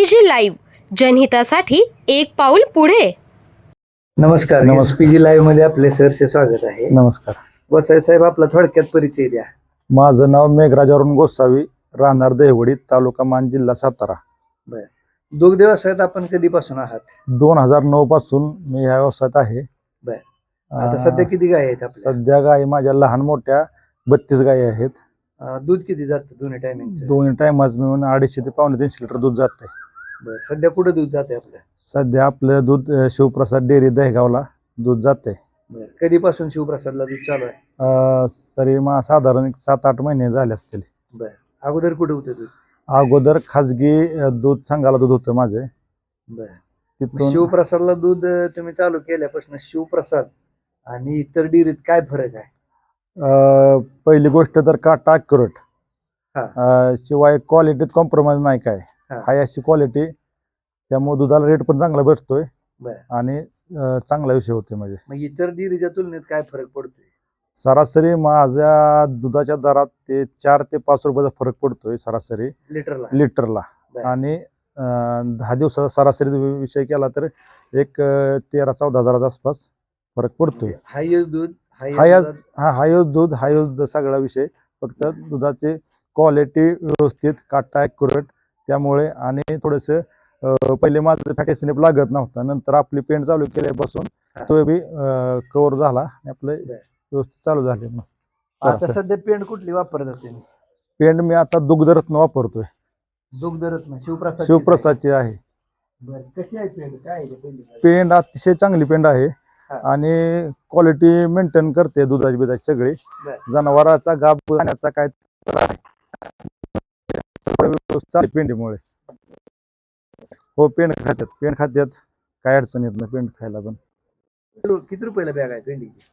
SPG live, जनहितासाठी एक पाऊल पुढे. नमस्कार. एसपीजी लाईव्ह मध्ये आपले सहर्ष स्वागत आहे. नमस्कार. गोसावी साहेब, आपला थोडक्यात परिचय द्या. माझं नाव मेघराज अरुण गोसावी, राहणार देवडी, तालुका मान, जिल्हा सातारा. बर. दुग्ध व्यवसायात आपण कधीपासून आहात? 2009 पासून मी ह्या व्यवसायात आहे. बर. आता सध्या किती गाय आहेत आपल्या? सध्या गायी माझ्या लहान मोठ्या 32 गायी आहेत. दूध किती जातं दोन्ही टायमिंग? दोन्ही टायमाच मिळून 250 ते 350 लिटर दूध जाते. बर. सध्या कुठे दूध जाते आपल्या? सध्या आपलं दूध शिवप्रसाद डेअरी दहेगावला दूध जाते. बर. कधीपासून शिवप्रसादला दूध चालू आहे? तरी साधारण 7-8 महिने झाले असतील. बर. अगोदर कुठे होतं दूध? अगोदर खाजगी दूध संघाला दूध होतं माझे. बर. तिथून शिवप्रसादला दूध तुम्ही चालू केल्यापासून शिवप्रसाद आणि इतर डेअरीत काय फरक आहे? पहिली गोष्ट तर काटा ॲक्युरेट, हा. शिवाय क्वालिटीत कॉम्प्रोमाइज नाही काय. हा. हाय अशी क्वालिटी, त्यामुळे दुधाला रेट पण चांगला भेटतोय बर. आणि चांगला विषय होतोय. म्हणजे मग इतर डेअरीच्या तुलनेत काय फरक पडतोय? सरासरी माझ्या दुधाच्या दरात ते 4 ते 5 रुपयाचा फरक पडतोय सरासरी लिटरला. बर. आणि 10 दिवसाचा सरासरी विषय केला तर एक 13-14 हजाराच्या आसपास फरक पडतोय. हायस्ट दूध हायस्ट दूध सगळा विषय. फक्त दुधाची क्वालिटी व्यवस्थित, काटा ॲक्युरेट, त्यामुळे. आणि थोडंसं पहिले माझं फॅटी स्निप लागत नव्हता, नंतर आपली पेंट चालू केल्यापासून तो बी कव्हर झाला आणि आपलं व्यवस्थित चालू झाले. आता सध्या पेंट कुठली वापरत असेल? पेंट मी आता दुग्धरत्न वापरतोय. दुग्धरत्न शिवप्रसादची आहे. कशी आहे पेंट? काय पेंट अतिशय चांगली पेंट आहे आणि क्वालिटी मेंटेन करते दुधाची बिधाची सगळी. जनावराचा गाब खाण्याचा काय पेंडीमुळे. हो, पेंड खात्यात काय अडचण येत नाही पेंड खायला. पण किती रुपयाला बॅग आहे पेंडीची?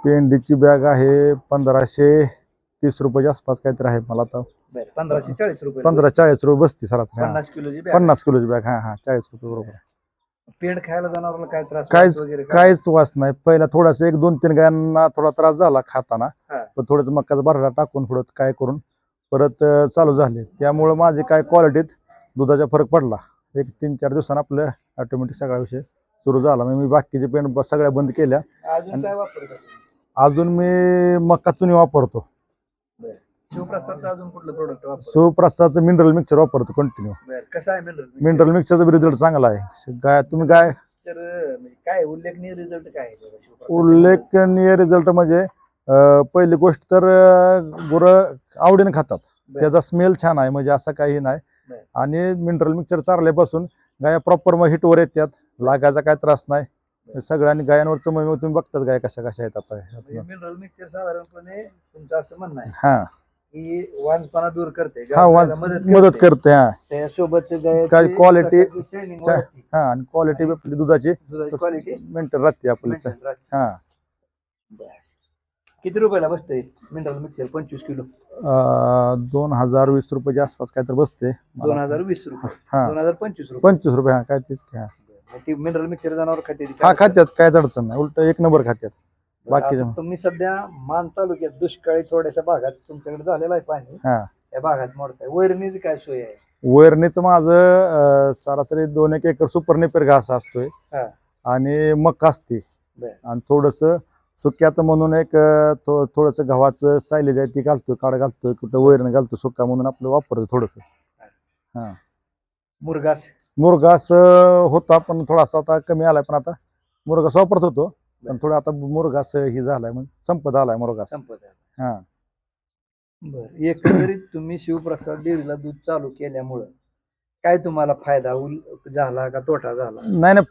पेंडीची बॅग आहे 1530 रुपयाच्या आसपास काहीतरी आहे मला आता. 1540 रुपये. 1540 रुपये बसते सरासरी. 50 किलोची बॅग. 50 किलोची बॅग. हा 40 रुपये बरोबर. पेंड खायला जनावराला काय त्रास वगैरे? काहीच वास नाही. पहिला थोडासा 1-2-3 गायांना थोडा त्रास झाला खाताना, पण थोडंसं मक्काचा भरडा टाकून थोडं काय करून परत चालू झाले. त्यामुळे माझे काय क्वालिटीत दुधाचा फरक पडला. एक 3-4 दिवसांना आपलं ऑटोमॅटिक सगळा विषय सुरू झाला. मग मी बाकीचे पेंट सगळ्या बंद केल्या. अजून काय वापरतो? अजून मी मक्का चुनी वापरतो. शिवप्रसादचं अजून कुठलं प्रोडक्ट वापरतो? शिवप्रसादचं मिनरल मिक्सर वापरतो कंटिन्यू. कसं आहे मिनरल मिक्सरचा रिझल्ट चांगला आहे. तुम्ही काय उल्लेखनीय रिझल्ट काय आहे? उल्लेखनीय रिझल्ट म्हणजे पहिली गोष्ट तर गुरं आवडीने खातात. त्याचा स्मेल छान आहे, म्हणजे असं काही नाही. आणि मिनरल मिक्सर चारल्यापासून गाया प्रॉपर मग हिटवर येतात, लागायचा काय त्रास नाही. सगळ्यांनी गायांवरचं मग तुम्ही बघतात गाय कशा आहेत आता. मिनरल मिक्सर साधारणपणे तुमचं असं म्हणणं आहे हा की वांजपणा दूर करते, मदत करते. त्यासोबत काय क्वालिटी आणि क्वालिटी दुधाची क्वालिटी मेंटेन राहते आपली. हा. किती रुपयाला बसते मिनरल मिक्सर? 25 किलो 2020 रुपयाच्या आसपास काय तर बसते. 2020 रुपये. 2025 रुपये. 25 रुपये. हा काय तेच घ्या. ती मिनरल मिक्सर जनावर खाते? हा खात्यात, कायच अडचण नाही. उलट एक नंबर खात्यात. बाकी तुम्ही सध्या मान तालुक्यात दुष्काळी थोड्याशा भागात तुमच्याकडे झालेला आहे पाणी, त्या भागात मोडताय. वैरणीची काय सोय आहे? वैरणीचं माझं सरासरी 2-1 एकर सुपर नेपियर घास असतोय आणि मका असते. आणि थोडस सुक्यात म्हणून एक थोडस गव्हाचं सायलेज आहे ती घालतोय, काढ घालतोय, कुठं वैरण घालतो सुक्का म्हणून आपलं वापरतो थोडस. हा. मुरघास होता पण थोडासा आता कमी आलाय. पण आता मुरघास वापरत होतो, पण थोडं आता मुरघास ही झालाय, मग संपत आलाय मुरघास. हा. बरं. एकंदरीत तुम्ही शिवप्रसाद डेअरीला दूध चालू केल्यामुळं काय तुम्हाला फायदा झाला का तोटा झाला? नाही,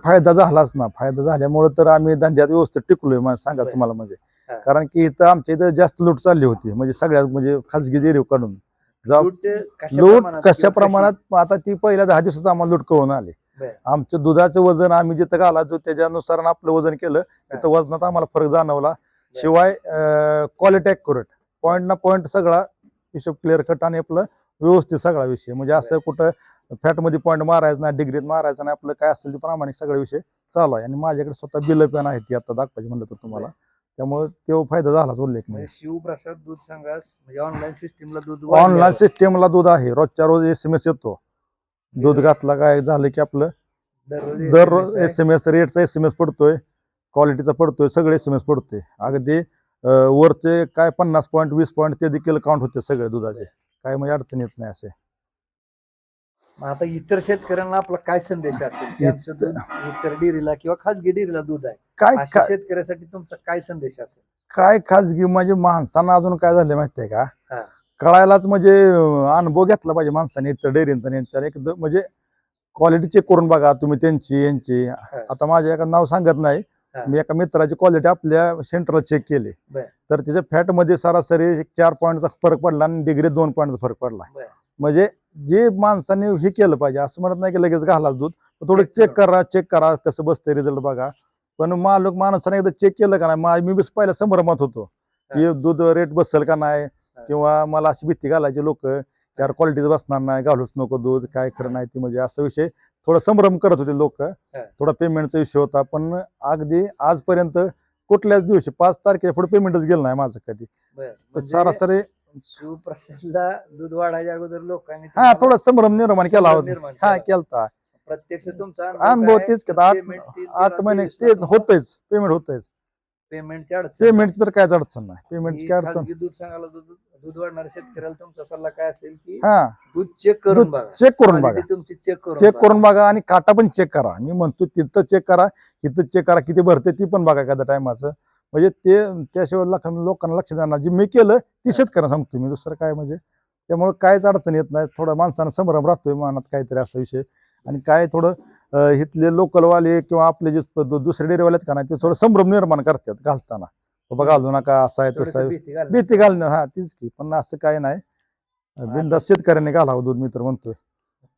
फायदा झालाच ना. फायदा झाल्यामुळे तर आम्ही धंद्यात व्यवस्थित टिकलोय सांगा तुम्हाला. म्हणजे कारण की इथं आमच्या इथं जास्त लूट चालली होती, म्हणजे सगळ्यात म्हणजे खाजगी डेअरी काढून लूट कशा प्रमाणात. आता ती पहिल्या 10 दिवसात आम्हाला लूट कळून आली. आमचं दुधाचं वजन आम्ही जिथं घालायचो त्याच्यानुसार आपलं वजन केलं, तिथं वजनात आम्हाला फरक जाणवला. शिवाय क्वालिटी ॲक्युरेट, पॉईंट ना पॉईंट सगळा हिशोब क्लिअर कट आणि आपलं व्यवस्थित सगळा विषय. म्हणजे असं कुठं फॅटमध्ये पॉईंट मारायचं नाही, डिग्रीत मारायचं नाही, आपलं काय असेल ते प्रामाणिक सगळा विषय चालू आहे. आणि माझ्याकडे स्वतः बिल पण आहेत ती आता दाखवायची म्हणलं तर तुम्हाला. त्यामुळे तो फायदा झालाच उल्लेख नाही. शिवप्रसाद दूध संघास म्हणजे ऑनलाईन सिस्टीमला दूध दूध आहे. रोजच्या रोज SMS येतो. दूध घातला काय झालं की आपलं दररोज दररोज SMS आहे. SMS रेटचा SMS पडतोय, क्वालिटीचा पडतोय, सगळे SMS पडतोय. अगदी वरचे काय 50 पॉईंट 20 पॉईंट ते देखील काउंट होते सगळे दुधाचे. काय म्हणजे अडचण येत नाही असे. मग आता इतर शेतकऱ्यांना आपला काय संदेश असेल ज्यांचं दूध इतर डेअरीला किंवा खाजगी डेअरीला दूध आहे काय अशा शेतकऱ्यासाठी तुमचा काय संदेश असेल? काय खाजगी म्हणजे माणसांना अजून काय झालं माहितीये का, हा. कळायलाच म्हणजे अनुभव घेतला पाहिजे माणसाने इतर डेअरींचा आणि यांचा. एक म्हणजे क्वालिटी चेक करून बघा तुम्ही त्यांची यांची. आता माझ्या एका नाव सांगत नाही, हा. मी एका मित्राची क्वालिटी आपल्या सेंटरला चेक केली, बर. तर त्याच्या फॅट मध्ये सरासरी 4 पॉईंटचा फरक पडला आणि डिग्री 2 पॉईंटचा फरक पडला. बर. म्हणजे जे माणसाने हे केलं पाहिजे, असं म्हणत नाही की लगेच घाला दूध, थोडं Check चेक करा कसं बसतंय रिझल्ट बघा. पण माणसाने एकदा चेक केलं का नाही, मी पहिल्या संभ्रमात होतो की दूध रेट बसेल का नाही, किंवा मला अशी भीती घालायची लोक यार क्वालिटीच बसणार नाही, घालूच नको दूध, काय खरं नाही ती, म्हणजे असा विषय थोडा संभ्रम करत होते लोक. थोडा पेमेंटचा इश्यू होता, पण अगदी आजपर्यंत कुठल्याच दिवशी 5 तारखेच्या पुढे पेमेंटच गेलं नाही माझं कधी. म्हणजे सरासरी शिवप्रसादला दूध वाढायच्या अगोदर लोकांनी हा तुम्हाला थोडा संभ्रम निर्माण केला संभ्रम होता. निर्माण हा केला. केलता. प्रत्यक्ष तुमचा अनुभव तेच की 8 महिने ते होतच, पेमेंट होतच. पेमेंटची अडचण पेमेंटची तर कायच अडचण नाही, पेमेंटची काय अडचण. खाजगी दूध सांगायला दूध वाढणाऱ्या शेतकऱ्याला तुमचा सल्ला काय असेल की हा दूध चेक करून बघा, चेक करून Quality बघा, तुमची चेक चेक करून बघा आणि काटा पण चेक करा. मी म्हणतो तिथं चेक करा, इथं चेक करा, किती भरते ती पण बघा एखाद्या टायमाचं. म्हणजे ते त्याशिवाय लोकांना लक्ष देणार. जे मी केलं ती शेतकऱ्यांना सांगतो मी, दुसरं काय म्हणजे. त्यामुळे कायच अडचण येत नाही. थोडा माणसानं संभ्रम राहतोय मनात काहीतरी असा विषय. आणि काय थोडं इथले लोकलवाले किंवा आपले जे दुसरे डेअरीवाले आहेत का नाही, ते थोडं संभ्रम निर्माण करतात घालताना. बाबा घालू नका, असं आहे तसं आहे, भीती घालणं. हा तीच की, पण असं काय नाही, बिनधास्त शेतकऱ्यांनी घालावं दूध, मी तर म्हणतोय.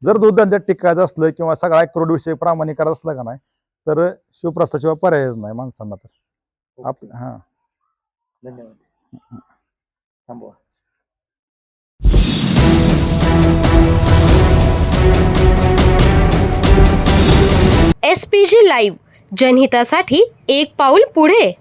जर दूध धंद्यात टिकायचं असलं किंवा सगळा एक विषय प्रामाणिक करायचा असला का नाही, तर शिवप्रसादशिवाय पर्यायच नाही माणसांना. तर हा धन्यवाद. थांबवा. SPG लाईव्ह जनहितासाठी एक पाऊल पुढे.